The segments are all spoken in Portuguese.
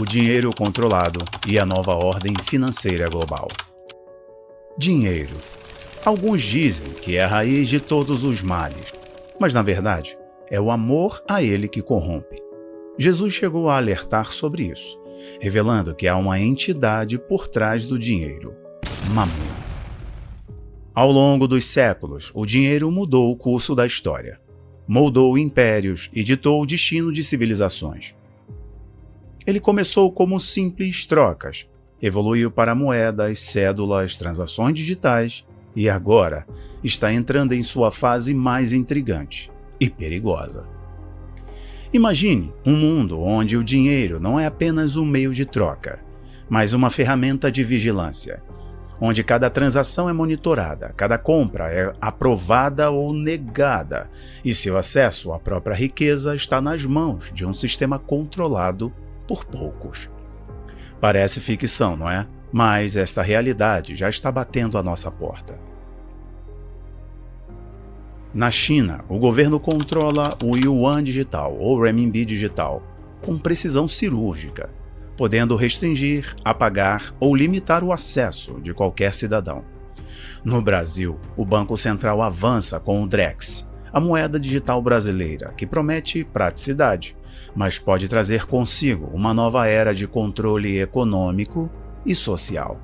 o dinheiro controlado e a nova ordem financeira global. Dinheiro. Alguns dizem que é a raiz de todos os males, mas na verdade é o amor a ele que corrompe. Jesus chegou a alertar sobre isso, revelando que há uma entidade por trás do dinheiro, Mamon. Ao longo dos séculos, o dinheiro mudou o curso da história, moldou impérios e ditou o destino de civilizações. Ele começou como simples trocas, evoluiu para moedas, cédulas, transações digitais e agora está entrando em sua fase mais intrigante e perigosa. Imagine um mundo onde o dinheiro não é apenas um meio de troca, mas uma ferramenta de vigilância, onde cada transação é monitorada, cada compra é aprovada ou negada, e seu acesso à própria riqueza está nas mãos de um sistema controlado por poucos. Parece ficção, não é? Mas esta realidade já está batendo à nossa porta. Na China, o governo controla o yuan digital, ou renminbi digital, com precisão cirúrgica, podendo restringir, apagar ou limitar o acesso de qualquer cidadão. No Brasil, o Banco Central avança com o Drex, a moeda digital brasileira, que promete praticidade, mas pode trazer consigo uma nova era de controle econômico e social.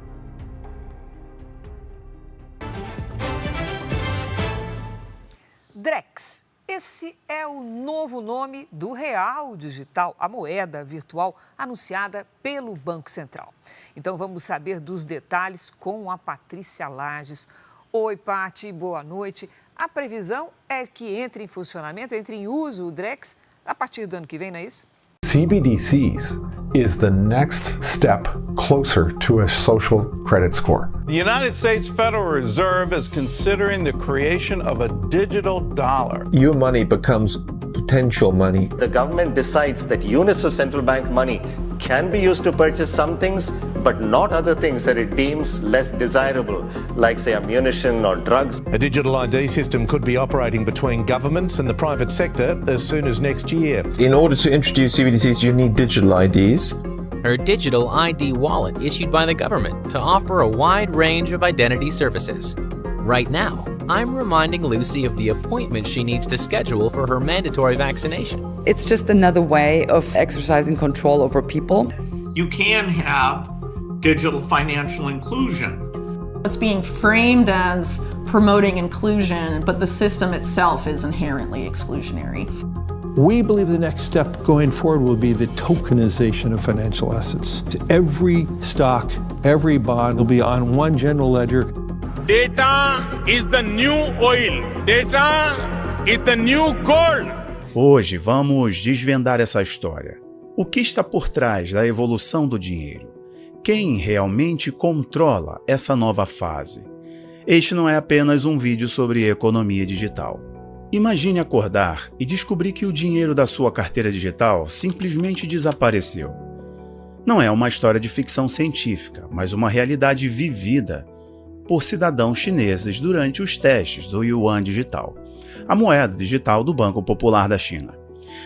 Drex. Esse é o novo nome do real digital, a moeda virtual anunciada pelo Banco Central. Então vamos saber dos detalhes com a Patrícia Lages. Oi, Pati, boa noite. A previsão é que entre em funcionamento, entre em uso o Drex a partir do ano que vem, não é isso? CBDCs is the next step closer to a social credit score. The United States Federal Reserve is considering the creation of a digital dollar. Your money becomes potential money. The government decides that units of central bank money can be used to purchase some things, but not other things that it deems less desirable, like, say, ammunition or drugs. A digital ID system could be operating between governments and the private sector as soon as next year. In order to introduce CBDCs, you need digital IDs. Her digital ID wallet issued by the government to offer a wide range of identity services. Right now, I'm reminding Lucy of the appointment she needs to schedule for her mandatory vaccination. It's just another way of exercising control over people. You can have digital financial inclusion. It's being framed as promoting inclusion, but the system itself is inherently exclusionary. We believe the next step going forward will be the tokenization of financial assets. Every stock, every bond will be on one general ledger. Data is the new oil. Data is the new gold. Hoje vamos desvendar essa história. O que está por trás da evolução do dinheiro? Quem realmente controla essa nova fase? Este não é apenas um vídeo sobre economia digital. Imagine acordar e descobrir que o dinheiro da sua carteira digital simplesmente desapareceu. Não é uma história de ficção científica, mas uma realidade vivida por cidadãos chineses durante os testes do yuan digital, a moeda digital do Banco Popular da China.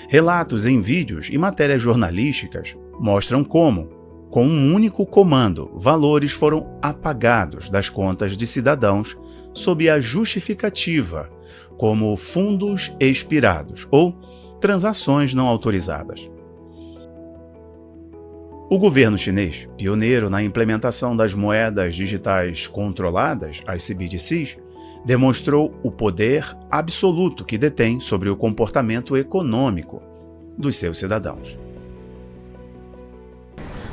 Relatos em vídeos e matérias jornalísticas mostram como, com um único comando, valores foram apagados das contas de cidadãos sob a justificativa como fundos expirados ou transações não autorizadas. O governo chinês, pioneiro na implementação das moedas digitais controladas, as CBDCs, demonstrou o poder absoluto que detém sobre o comportamento econômico dos seus cidadãos.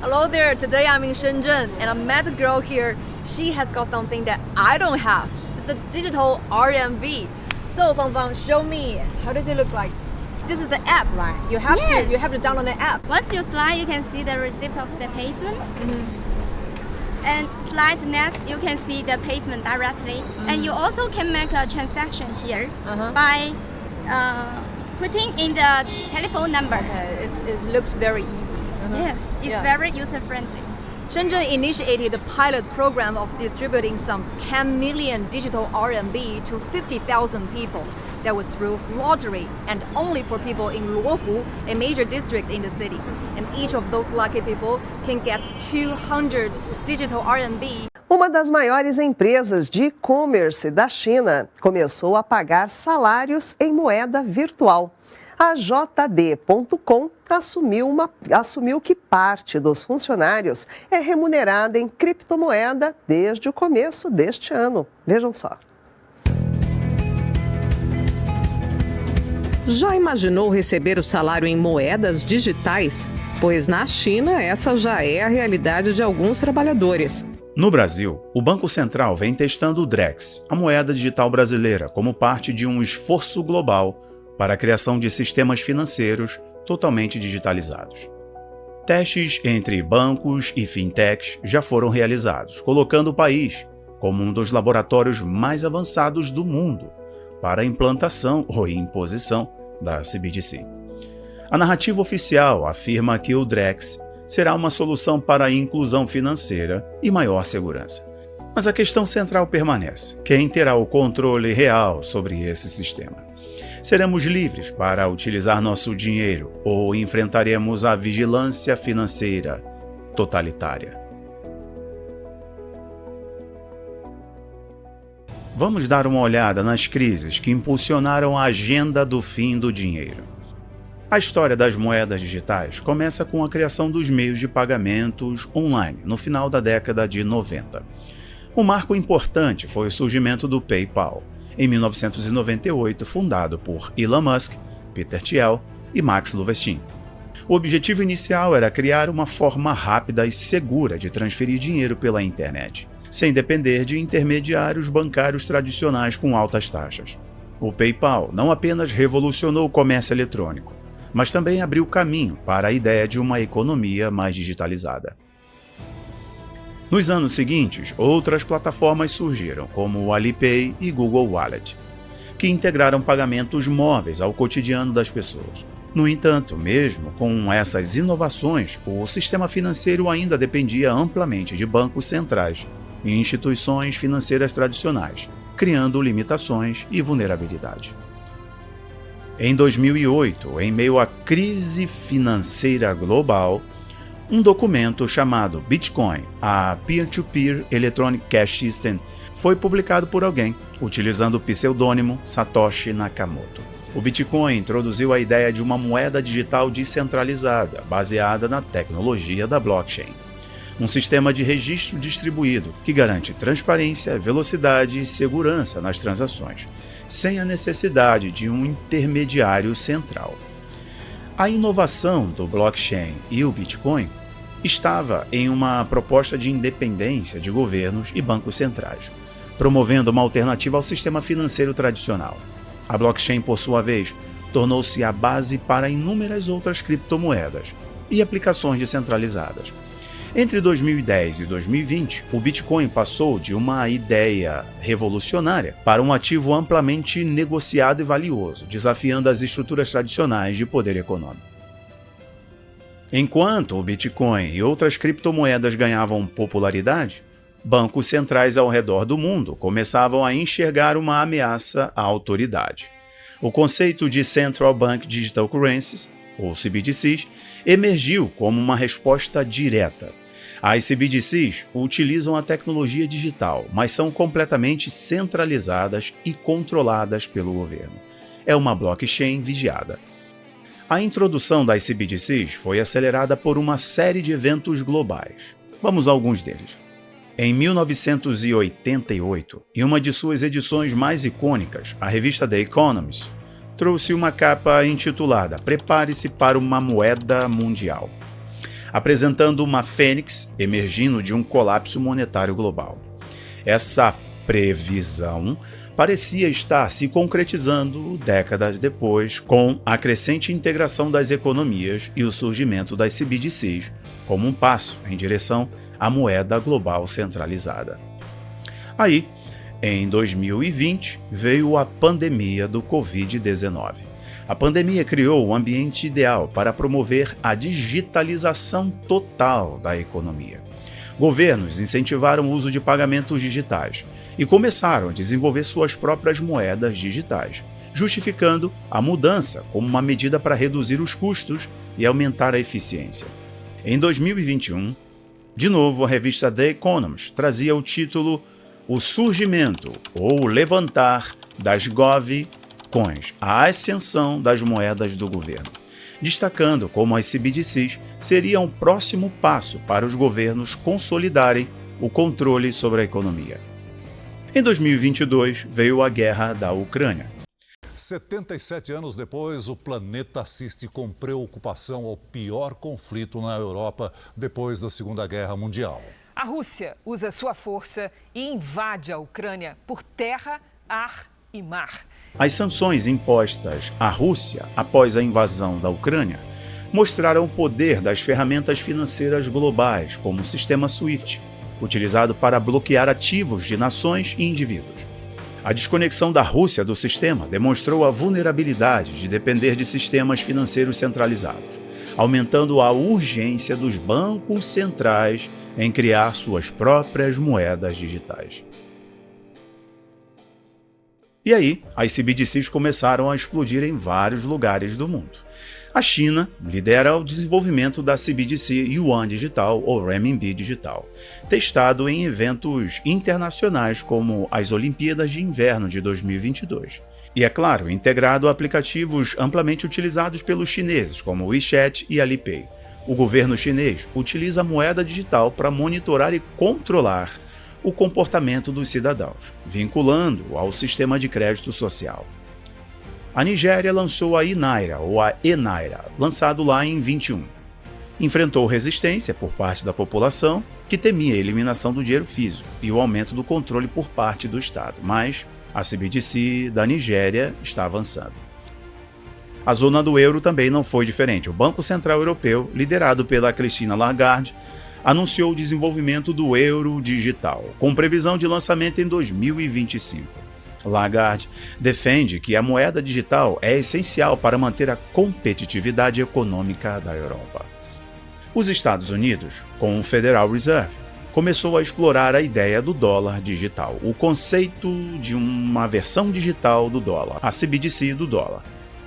Hello there, today I'm in Shenzhen and I met a girl here. She has got something that I don't have. It's the digital RMB. So Fangfang, show me, how does it look like? This is the app, right? You have to download the app. Once you slide, you can see the receipt of the payment. And slide next, you can see the payment directly. And you also can make a transaction here by putting in the telephone number. Okay, it looks very easy. Yes, it's very user-friendly. Shenzhen initiated a pilot program of distributing some 10 million digital RMB to 50,000 people. that was through lottery and only for people in Luohu, a major district in the city. And each of those lucky people can get 200 digital RMB. Uma das maiores empresas de e-commerce da China começou a pagar salários em moeda virtual. A JD.com assumiu que parte dos funcionários é remunerada em criptomoeda desde o começo deste ano. Vejam só. Já imaginou receber o salário em moedas digitais? Pois na China, essa já é a realidade de alguns trabalhadores. No Brasil, o Banco Central vem testando o Drex, a moeda digital brasileira, como parte de um esforço global para a criação de sistemas financeiros totalmente digitalizados. Testes entre bancos e fintechs já foram realizados, colocando o país como um dos laboratórios mais avançados do mundo para a implantação ou imposição da CBDC. A narrativa oficial afirma que o Drex será uma solução para a inclusão financeira e maior segurança. Mas a questão central permanece: quem terá o controle real sobre esse sistema? Seremos livres para utilizar nosso dinheiro ou enfrentaremos a vigilância financeira totalitária? Vamos dar uma olhada nas crises que impulsionaram a agenda do fim do dinheiro. A história das moedas digitais começa com a criação dos meios de pagamentos online no final da década de 90. Um marco importante foi o surgimento do PayPal, em 1998, fundado por Elon Musk, Peter Thiel e Max Louvestin. O objetivo inicial era criar uma forma rápida e segura de transferir dinheiro pela internet, sem depender de intermediários bancários tradicionais com altas taxas. O PayPal não apenas revolucionou o comércio eletrônico, mas também abriu caminho para a ideia de uma economia mais digitalizada. Nos anos seguintes, outras plataformas surgiram, como o Alipay e Google Wallet, que integraram pagamentos móveis ao cotidiano das pessoas. No entanto, mesmo com essas inovações, o sistema financeiro ainda dependia amplamente de bancos centrais e instituições financeiras tradicionais, criando limitações e vulnerabilidade. Em 2008, em meio à crise financeira global, um documento chamado Bitcoin, a Peer-to-Peer Electronic Cash System, foi publicado por alguém, utilizando o pseudônimo Satoshi Nakamoto. O Bitcoin introduziu a ideia de uma moeda digital descentralizada, baseada na tecnologia da blockchain. Um sistema de registro distribuído que garante transparência, velocidade e segurança nas transações, sem a necessidade de um intermediário central. A inovação do blockchain e o Bitcoin estava em uma proposta de independência de governos e bancos centrais, promovendo uma alternativa ao sistema financeiro tradicional. A blockchain, por sua vez, tornou-se a base para inúmeras outras criptomoedas e aplicações descentralizadas. Entre 2010 e 2020, o Bitcoin passou de uma ideia revolucionária para um ativo amplamente negociado e valioso, desafiando as estruturas tradicionais de poder econômico. Enquanto o Bitcoin e outras criptomoedas ganhavam popularidade, bancos centrais ao redor do mundo começavam a enxergar uma ameaça à autoridade. O conceito de Central Bank Digital Currencies, ou CBDCs, emergiu como uma resposta direta. As CBDCs utilizam a tecnologia digital, mas são completamente centralizadas e controladas pelo governo. É uma blockchain vigiada. A introdução das CBDCs foi acelerada por uma série de eventos globais. Vamos a alguns deles. Em 1988, em uma de suas edições mais icônicas, a revista The Economist trouxe uma capa intitulada "Prepare-se para uma moeda mundial", apresentando uma fênix emergindo de um colapso monetário global. Essa previsão parecia estar se concretizando décadas depois, com a crescente integração das economias e o surgimento das CBDCs como um passo em direção à moeda global centralizada. Aí, em 2020, veio a pandemia do Covid-19. A pandemia criou o ambiente ideal para promover a digitalização total da economia. Governos incentivaram o uso de pagamentos digitais e começaram a desenvolver suas próprias moedas digitais, justificando a mudança como uma medida para reduzir os custos e aumentar a eficiência. Em 2021, de novo, a revista The Economist trazia o título O Surgimento ou Levantar das GovCoins, a ascensão das moedas do governo, destacando como as CBDCs seriam o próximo passo para os governos consolidarem o controle sobre a economia. Em 2022, veio a guerra da Ucrânia. 77 anos depois, o planeta assiste com preocupação ao pior conflito na Europa depois da Segunda Guerra Mundial. A Rússia usa sua força e invade a Ucrânia por terra, ar e mar. As sanções impostas à Rússia após a invasão da Ucrânia mostraram o poder das ferramentas financeiras globais, como o sistema SWIFT, utilizado para bloquear ativos de nações e indivíduos. A desconexão da Rússia do sistema demonstrou a vulnerabilidade de depender de sistemas financeiros centralizados, aumentando a urgência dos bancos centrais em criar suas próprias moedas digitais. E aí, as CBDCs começaram a explodir em vários lugares do mundo. A China lidera o desenvolvimento da CBDC Yuan Digital ou Renminbi Digital, testado em eventos internacionais como as Olimpíadas de Inverno de 2022. E, é claro, integrado a aplicativos amplamente utilizados pelos chineses, como o WeChat e Alipay. O governo chinês utiliza a moeda digital para monitorar e controlar o comportamento dos cidadãos, vinculando ao sistema de crédito social. A Nigéria lançou a iNaira, ou a eNaira, lançado lá em 21. Enfrentou resistência por parte da população, que temia a eliminação do dinheiro físico e o aumento do controle por parte do Estado, mas a CBDC da Nigéria está avançando. A zona do euro também não foi diferente. O Banco Central Europeu, liderado pela Christine Lagarde, anunciou o desenvolvimento do euro digital, com previsão de lançamento em 2025. Lagarde defende que a moeda digital é essencial para manter a competitividade econômica da Europa. Os Estados Unidos, com o Federal Reserve, começou a explorar a ideia do dólar digital, o conceito de uma versão digital do dólar, a CBDC do dólar,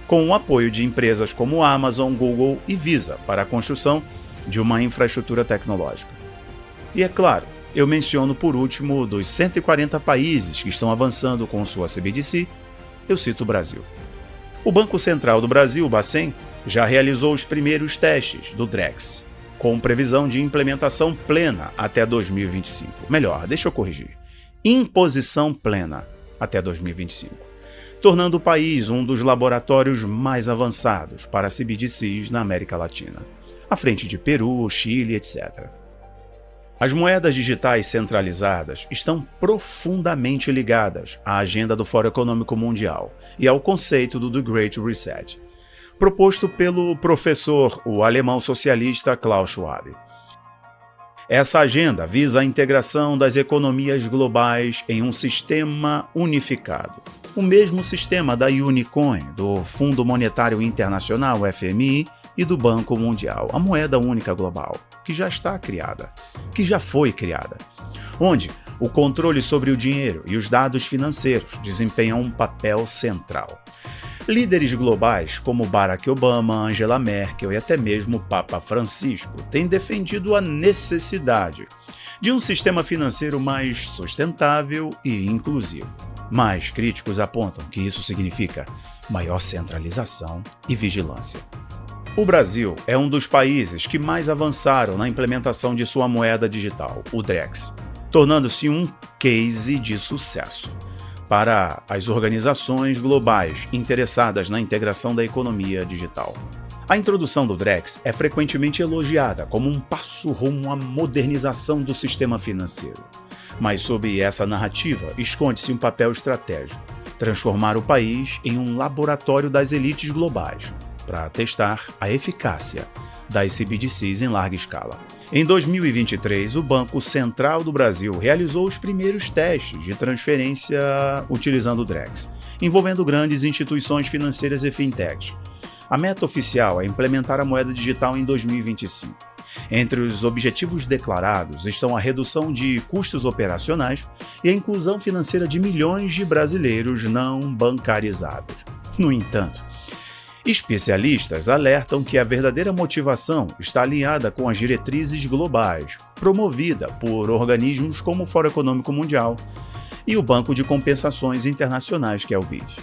com o apoio de empresas como Amazon, Google e Visa para a construção de uma infraestrutura tecnológica. E é claro, eu menciono por último dos 140 países que estão avançando com sua CBDC, eu cito o Brasil. O Banco Central do Brasil, o Bacen, já realizou os primeiros testes do Drex, com previsão de implementação plena até 2025. Melhor, deixa eu corrigir. Imposição plena até 2025, tornando o país um dos laboratórios mais avançados para CBDCs na América Latina, à frente de Peru, Chile, etc. As moedas digitais centralizadas estão profundamente ligadas à agenda do Fórum Econômico Mundial e ao conceito do The Great Reset, proposto pelo professor, o alemão socialista Klaus Schwab. Essa agenda visa a integração das economias globais em um sistema unificado, o mesmo sistema da Unicoin, do Fundo Monetário Internacional, FMI, e do Banco Mundial, a moeda única global, que já está criada, que já foi criada, onde o controle sobre o dinheiro e os dados financeiros desempenham um papel central. Líderes globais como Barack Obama, Angela Merkel e até mesmo o Papa Francisco têm defendido a necessidade de um sistema financeiro mais sustentável e inclusivo. Mas críticos apontam que isso significa maior centralização e vigilância. O Brasil é um dos países que mais avançaram na implementação de sua moeda digital, o Drex, tornando-se um case de sucesso para as organizações globais interessadas na integração da economia digital. A introdução do Drex é frequentemente elogiada como um passo rumo à modernização do sistema financeiro. Mas sob essa narrativa esconde-se um papel estratégico: transformar o país em um laboratório das elites globais, para testar a eficácia das CBDCs em larga escala. Em 2023, o Banco Central do Brasil realizou os primeiros testes de transferência utilizando o Drex, envolvendo grandes instituições financeiras e fintechs. A meta oficial é implementar a moeda digital em 2025. Entre os objetivos declarados estão a redução de custos operacionais e a inclusão financeira de milhões de brasileiros não bancarizados. No entanto, especialistas alertam que a verdadeira motivação está alinhada com as diretrizes globais, promovida por organismos como o Fórum Econômico Mundial e o Banco de Compensações Internacionais, que é o BIS.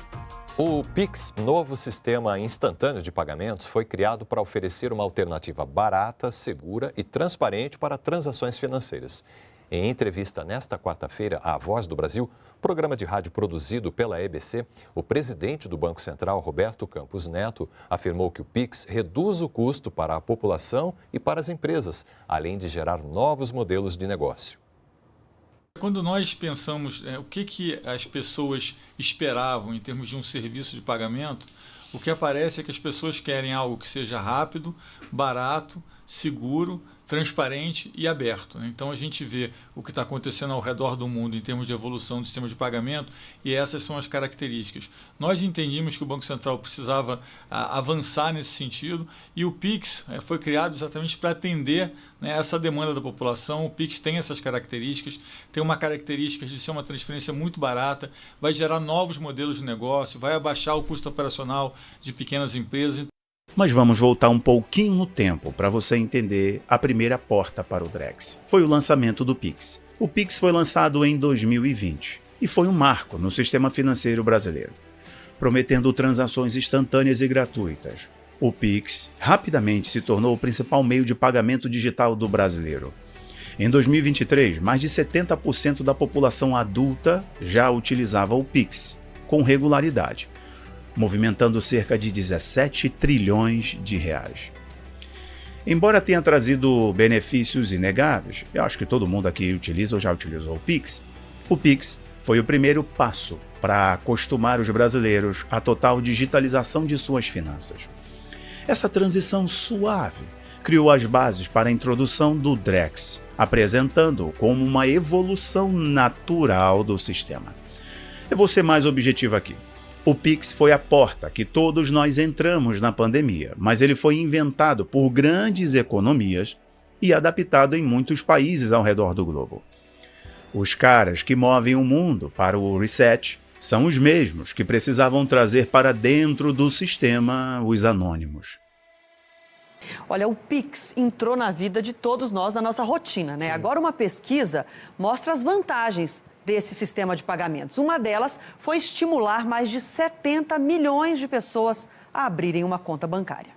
O Pix, novo sistema instantâneo de pagamentos, foi criado para oferecer uma alternativa barata, segura e transparente para transações financeiras. Em entrevista nesta quarta-feira à Voz do Brasil, programa de rádio produzido pela EBC, o presidente do Banco Central, Roberto Campos Neto, afirmou que o Pix reduz o custo para a população e para as empresas, além de gerar novos modelos de negócio. Quando nós pensamos o que as pessoas esperavam em termos de um serviço de pagamento, o que aparece é que as pessoas querem algo que seja rápido, barato, seguro, transparente e aberto. Então a gente vê o que está acontecendo ao redor do mundo em termos de evolução do sistema de pagamento e essas são as características. Nós entendimos que o Banco Central precisava avançar nesse sentido e o Pix foi criado exatamente para atender essa demanda da população. O Pix tem essas características, tem uma característica de ser uma transferência muito barata, vai gerar novos modelos de negócio, vai abaixar o custo operacional de pequenas empresas. Mas vamos voltar um pouquinho no tempo para você entender a primeira porta para o Drex. Foi o lançamento do Pix. O Pix foi lançado em 2020 e foi um marco no sistema financeiro brasileiro, prometendo transações instantâneas e gratuitas. O Pix rapidamente se tornou o principal meio de pagamento digital do brasileiro. Em 2023, mais de 70% da população adulta já utilizava o Pix com regularidade, movimentando cerca de 17 trilhões de reais. Embora tenha trazido benefícios inegáveis, eu acho que todo mundo aqui utiliza ou já utilizou o Pix foi o primeiro passo para acostumar os brasileiros à total digitalização de suas finanças. Essa transição suave criou as bases para a introdução do Drex, apresentando-o como uma evolução natural do sistema. Eu vou ser mais objetivo aqui. O Pix foi a porta que todos nós entramos na pandemia, mas ele foi inventado por grandes economias e adaptado em muitos países ao redor do globo. Os caras que movem o mundo para o reset são os mesmos que precisavam trazer para dentro do sistema os anônimos. Olha, o Pix entrou na vida de todos nós, na nossa rotina, né? Sim. Agora uma pesquisa mostra as vantagens desse sistema de pagamentos. Uma delas foi estimular mais de 70 milhões de pessoas a abrirem uma conta bancária.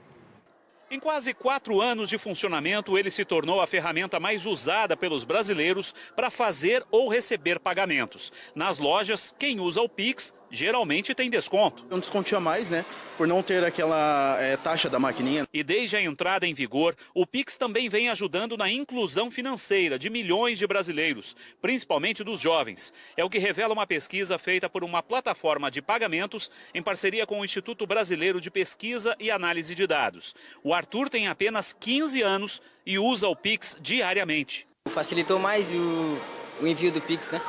Em quase 4 anos de funcionamento, ele se tornou a ferramenta mais usada pelos brasileiros para fazer ou receber pagamentos. Nas lojas, quem usa o Pix geralmente tem desconto. Um descontinho a mais, né? Por não ter aquela taxa da maquininha. E desde a entrada em vigor, o Pix também vem ajudando na inclusão financeira de milhões de brasileiros, principalmente dos jovens. É o que revela uma pesquisa feita por uma plataforma de pagamentos em parceria com o Instituto Brasileiro de Pesquisa e Análise de Dados. O Arthur tem apenas 15 anos e usa o Pix diariamente. Facilitou mais o envio do Pix, né?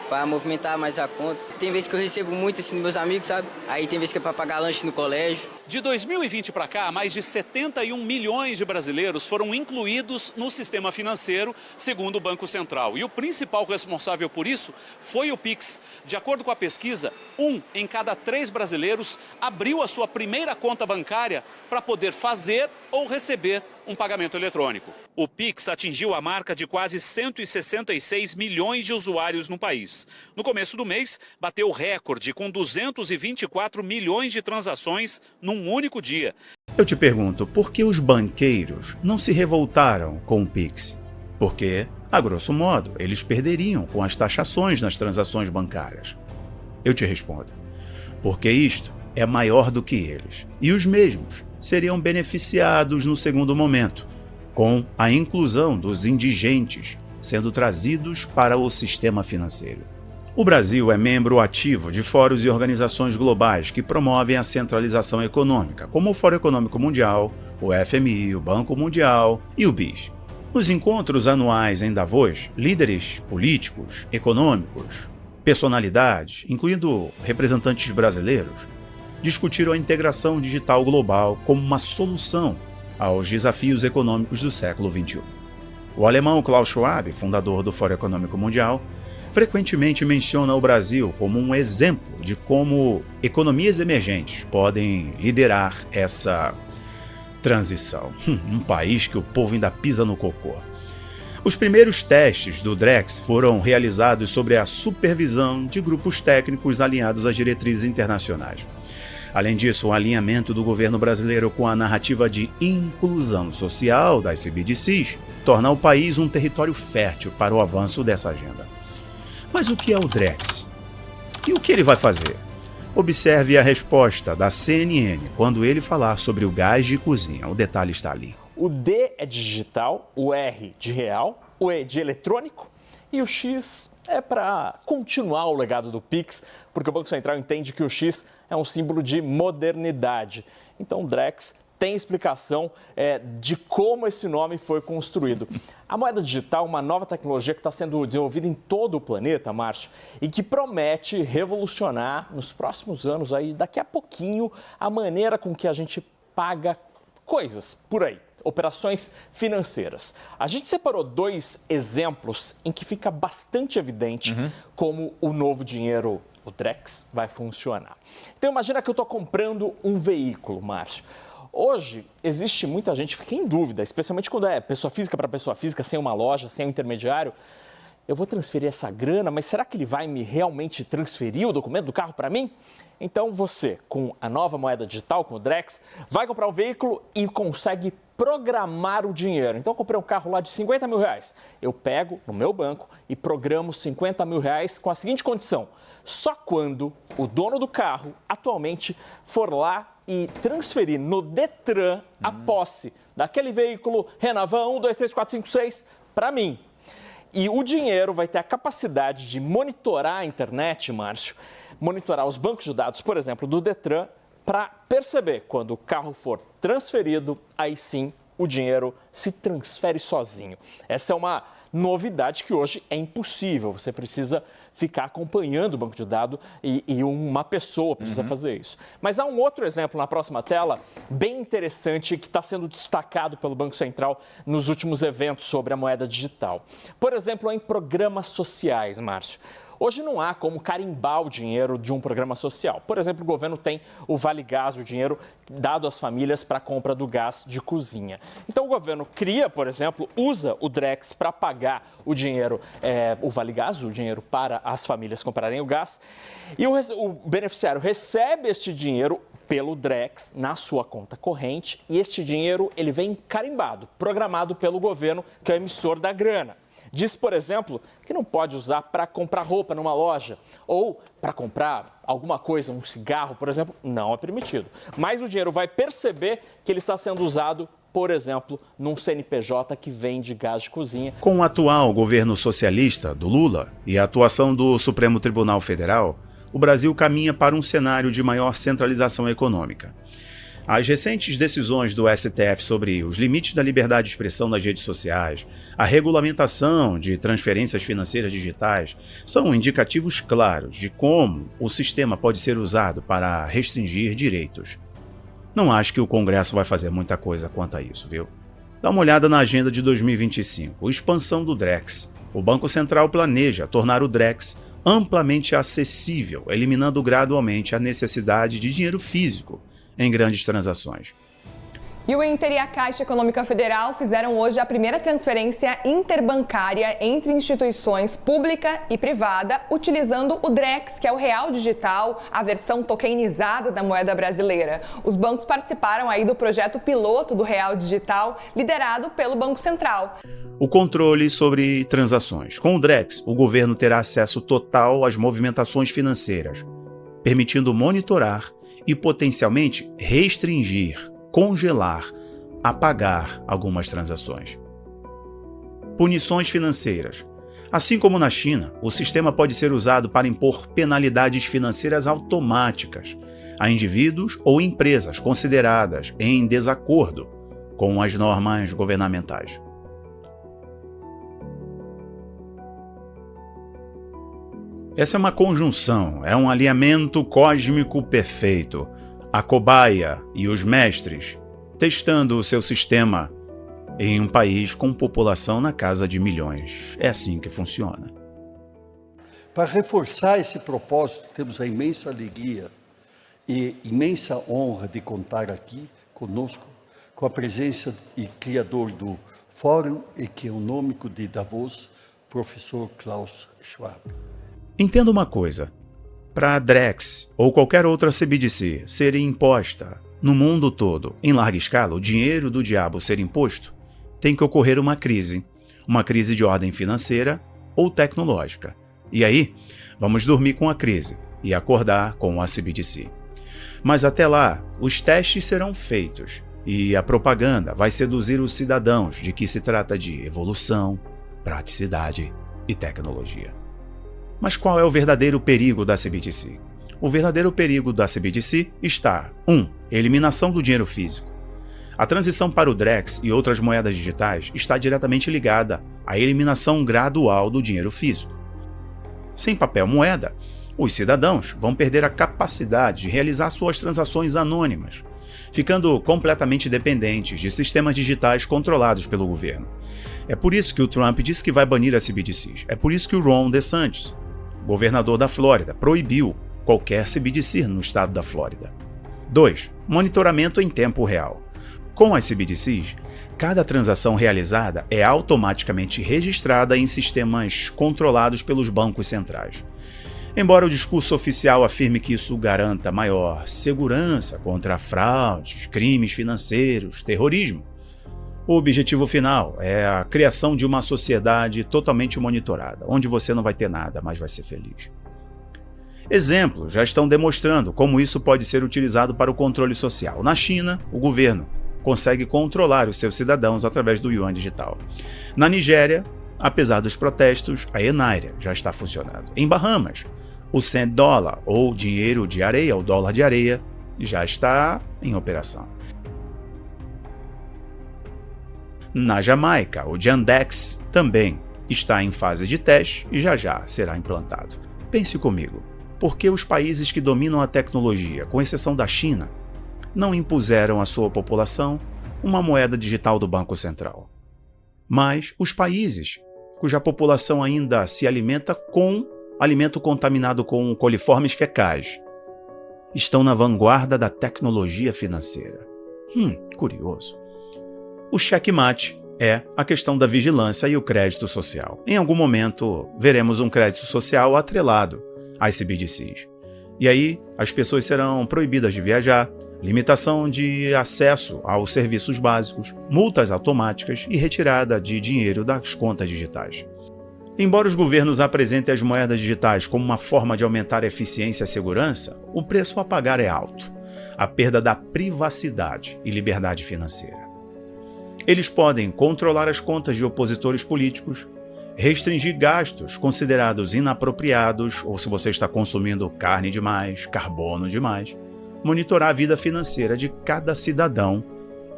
Para movimentar mais a conta. Tem vezes que eu recebo muito assim dos meus amigos, sabe? Aí tem vezes que é para pagar lanche no colégio. De 2020 para cá, mais de 71 milhões de brasileiros foram incluídos no sistema financeiro, segundo o Banco Central. E o principal responsável por isso foi o Pix. De acordo com a pesquisa, 1 em cada 3 brasileiros abriu a sua primeira conta bancária para poder fazer ou receber um pagamento eletrônico. O Pix atingiu a marca de quase 166 milhões de usuários no país. No começo do mês, bateu o recorde com 224 milhões de transações num único dia. Eu te pergunto, por que os banqueiros não se revoltaram com o Pix? Porque, a grosso modo, eles perderiam com as taxações nas transações bancárias. Eu te respondo, porque isto é maior do que eles, e os mesmos seriam beneficiados no segundo momento, com a inclusão dos indigentes sendo trazidos para o sistema financeiro. O Brasil é membro ativo de fóruns e organizações globais que promovem a centralização econômica, como o Fórum Econômico Mundial, o FMI, o Banco Mundial e o BIS. Nos encontros anuais em Davos, líderes políticos, econômicos, personalidades, incluindo representantes brasileiros, discutiram a integração digital global como uma solução aos desafios econômicos do século XXI. O alemão Klaus Schwab, fundador do Fórum Econômico Mundial, frequentemente menciona o Brasil como um exemplo de como economias emergentes podem liderar essa transição. Um país que o povo ainda pisa no cocô. Os primeiros testes do Drex foram realizados sob a supervisão de grupos técnicos alinhados às diretrizes internacionais. Além disso, o alinhamento do governo brasileiro com a narrativa de inclusão social das CBDCs torna o país um território fértil para o avanço dessa agenda. Mas o que é o Drex? E o que ele vai fazer? Observe a resposta da CNN quando ele falar sobre o gás de cozinha. O detalhe está ali. O D é de digital, o R de real, o E de eletrônico e o X é para continuar o legado do Pix, porque o Banco Central entende que o X é um símbolo de modernidade. Então o Drex tem explicação de como esse nome foi construído. A moeda digital é uma nova tecnologia que está sendo desenvolvida em todo o planeta, Márcio, e que promete revolucionar nos próximos anos, aí, daqui a pouquinho, a maneira com que a gente paga coisas por aí. Operações financeiras. A gente separou 2 exemplos em que fica bastante evidente como o novo dinheiro, o Drex, vai funcionar. Então imagina que eu estou comprando um veículo, Márcio. Hoje, existe muita gente que fica em dúvida, especialmente quando é pessoa física para pessoa física, sem uma loja, sem um intermediário. Eu vou transferir essa grana, mas será que ele vai me realmente transferir o documento do carro para mim? Então você, com a nova moeda digital, com o Drex, vai comprar um veículo e consegue programar o dinheiro. Então eu comprei um carro lá de 50 mil reais. Eu pego no meu banco e programo 50 mil reais com a seguinte condição: só quando o dono do carro atualmente for lá e transferir no Detran a posse daquele veículo Renavan 1, 2, 3, 4, 5, 6 para mim. E o dinheiro vai ter a capacidade de monitorar a internet, Márcio, monitorar os bancos de dados, por exemplo, do Detran, para perceber quando o carro for transferido, aí sim o dinheiro se transfere sozinho. Essa é uma novidade que hoje é impossível. Você precisa ficar acompanhando o banco de dados e uma pessoa precisa fazer isso. Mas há um outro exemplo na próxima tela, bem interessante, que está sendo destacado pelo Banco Central nos últimos eventos sobre a moeda digital. Por exemplo, em programas sociais, Márcio. Hoje não há como carimbar o dinheiro de um programa social. Por exemplo, o governo tem o Vale Gás, o dinheiro dado às famílias para a compra do gás de cozinha. Então o governo cria, por exemplo, usa o Drex para pagar o dinheiro, o Vale Gás, o dinheiro para as famílias comprarem o gás. E o beneficiário recebe este dinheiro pelo Drex na sua conta corrente e este dinheiro ele vem carimbado, programado pelo governo, que é o emissor da grana. Diz, por exemplo, que não pode usar para comprar roupa numa loja ou para comprar alguma coisa, um cigarro, por exemplo, não é permitido. Mas o dinheiro vai perceber que ele está sendo usado, por exemplo, num CNPJ que vende gás de cozinha. Com o atual governo socialista do Lula e a atuação do Supremo Tribunal Federal, o Brasil caminha para um cenário de maior centralização econômica. As recentes decisões do STF sobre os limites da liberdade de expressão nas redes sociais, a regulamentação de transferências financeiras digitais, são indicativos claros de como o sistema pode ser usado para restringir direitos. Não acho que o Congresso vai fazer muita coisa quanto a isso, viu? Dá uma olhada na agenda de 2025, expansão do Drex. O Banco Central planeja tornar o Drex amplamente acessível, eliminando gradualmente a necessidade de dinheiro físico em grandes transações. E o Inter e a Caixa Econômica Federal fizeram hoje a primeira transferência interbancária entre instituições pública e privada, utilizando o Drex, que é o real digital, a versão tokenizada da moeda brasileira. Os bancos participaram aí do projeto piloto do real digital, liderado pelo Banco Central. O controle sobre transações. Com o Drex, o governo terá acesso total às movimentações financeiras, permitindo monitorar e potencialmente restringir, congelar, apagar algumas transações. Punições financeiras. Assim como na China, o sistema pode ser usado para impor penalidades financeiras automáticas a indivíduos ou empresas consideradas em desacordo com as normas governamentais. Essa é uma conjunção, é um alinhamento cósmico perfeito. A cobaia e os mestres testando o seu sistema em um país com população na casa de milhões. É assim que funciona. Para reforçar esse propósito, temos a imensa alegria e imensa honra de contar aqui conosco com a presença e criador do Fórum Econômico de Davos, professor Klaus Schwab. Entenda uma coisa, para a Drex ou qualquer outra CBDC ser imposta no mundo todo, em larga escala, o dinheiro do diabo ser imposto, tem que ocorrer uma crise de ordem financeira ou tecnológica. E aí, vamos dormir com a crise e acordar com a CBDC. Mas até lá, os testes serão feitos e a propaganda vai seduzir os cidadãos de que se trata de evolução, praticidade e tecnologia. Mas qual é o verdadeiro perigo da CBDC? O verdadeiro perigo da CBDC está: 1. Eliminação do dinheiro físico. A transição para o Drex e outras moedas digitais está diretamente ligada à eliminação gradual do dinheiro físico. Sem papel moeda, os cidadãos vão perder a capacidade de realizar suas transações anônimas, ficando completamente dependentes de sistemas digitais controlados pelo governo. É por isso que o Trump disse que vai banir as CBDCs. É por isso que o Ron DeSantis, governador da Flórida, proibiu qualquer CBDC no estado da Flórida. 2. Monitoramento em tempo real. Com as CBDCs, cada transação realizada é automaticamente registrada em sistemas controlados pelos bancos centrais. Embora o discurso oficial afirme que isso garanta maior segurança contra fraudes, crimes financeiros, terrorismo, o objetivo final é a criação de uma sociedade totalmente monitorada, onde você não vai ter nada, mas vai ser feliz. Exemplos já estão demonstrando como isso pode ser utilizado para o controle social. Na China, o governo consegue controlar os seus cidadãos através do yuan digital. Na Nigéria, apesar dos protestos, a Enaira já está funcionando. Em Bahamas, o cent dólar, ou dinheiro de areia, ou dólar de areia, já está em operação. Na Jamaica, o Yandex também está em fase de teste e já será implantado. Pense comigo, por que os países que dominam a tecnologia, com exceção da China, não impuseram à sua população uma moeda digital do Banco Central? Mas os países cuja população ainda se alimenta com alimento contaminado com coliformes fecais estão na vanguarda da tecnologia financeira. Curioso. O checkmate é a questão da vigilância e o crédito social. Em algum momento, veremos um crédito social atrelado às CBDCs. E aí, as pessoas serão proibidas de viajar, limitação de acesso aos serviços básicos, multas automáticas e retirada de dinheiro das contas digitais. Embora os governos apresentem as moedas digitais como uma forma de aumentar a eficiência e a segurança, o preço a pagar é alto: a perda da privacidade e liberdade financeira. Eles podem controlar as contas de opositores políticos, restringir gastos considerados inapropriados, ou se você está consumindo carne demais, carbono demais, monitorar a vida financeira de cada cidadão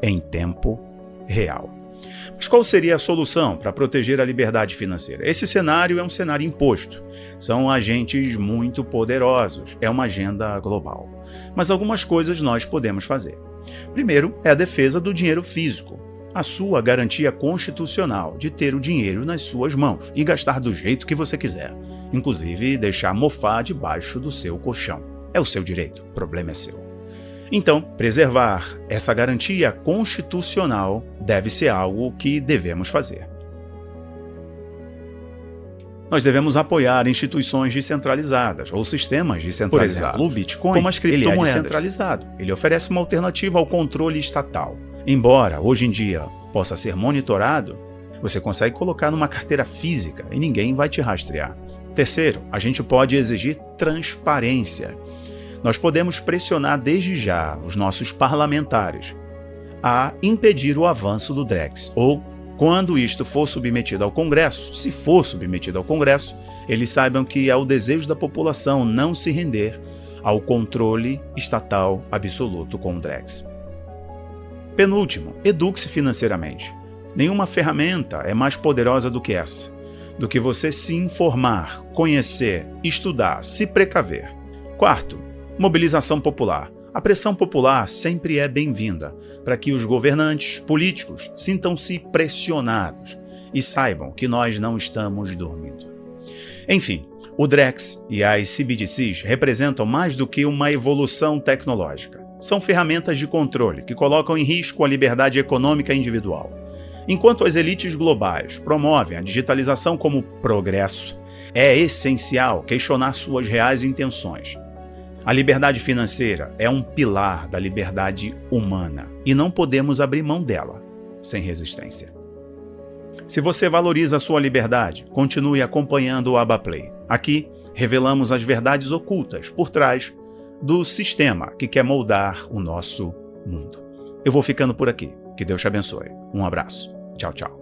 em tempo real. Mas qual seria a solução para proteger a liberdade financeira? Esse cenário é um cenário imposto. São agentes muito poderosos. É uma agenda global. Mas algumas coisas nós podemos fazer. Primeiro é a defesa do dinheiro físico. A sua garantia constitucional de ter o dinheiro nas suas mãos e gastar do jeito que você quiser. Inclusive deixar mofar debaixo do seu colchão. É o seu direito. O problema é seu. Então, preservar essa garantia constitucional deve ser algo que devemos fazer. Nós devemos apoiar instituições descentralizadas ou sistemas descentralizados. Por exemplo, o Bitcoin, como as criptomoedas, ele é descentralizado. Ele oferece uma alternativa ao controle estatal. Embora hoje em dia possa ser monitorado, você consegue colocar numa carteira física e ninguém vai te rastrear. Terceiro, a gente pode exigir transparência. Nós podemos pressionar desde já os nossos parlamentares a impedir o avanço do Drex, ou, quando isto for submetido ao Congresso, se for submetido ao Congresso, eles saibam que é o desejo da população não se render ao controle estatal absoluto com o Drex. Penúltimo, eduque-se financeiramente. Nenhuma ferramenta é mais poderosa do que essa, do que você se informar, conhecer, estudar, se precaver. Quarto, mobilização popular. A pressão popular sempre é bem-vinda para que os governantes políticos sintam-se pressionados e saibam que nós não estamos dormindo. Enfim, O Drex e as CBDCs representam mais do que uma evolução tecnológica. São ferramentas de controle que colocam em risco a liberdade econômica individual. Enquanto as elites globais promovem a digitalização como progresso, é essencial questionar suas reais intenções. A liberdade financeira é um pilar da liberdade humana e não podemos abrir mão dela sem resistência. Se você valoriza a sua liberdade, continue acompanhando o Abaplay. Aqui, revelamos as verdades ocultas por trás do sistema que quer moldar o nosso mundo. Eu vou ficando por aqui. Que Deus te abençoe. Um abraço. Tchau, tchau.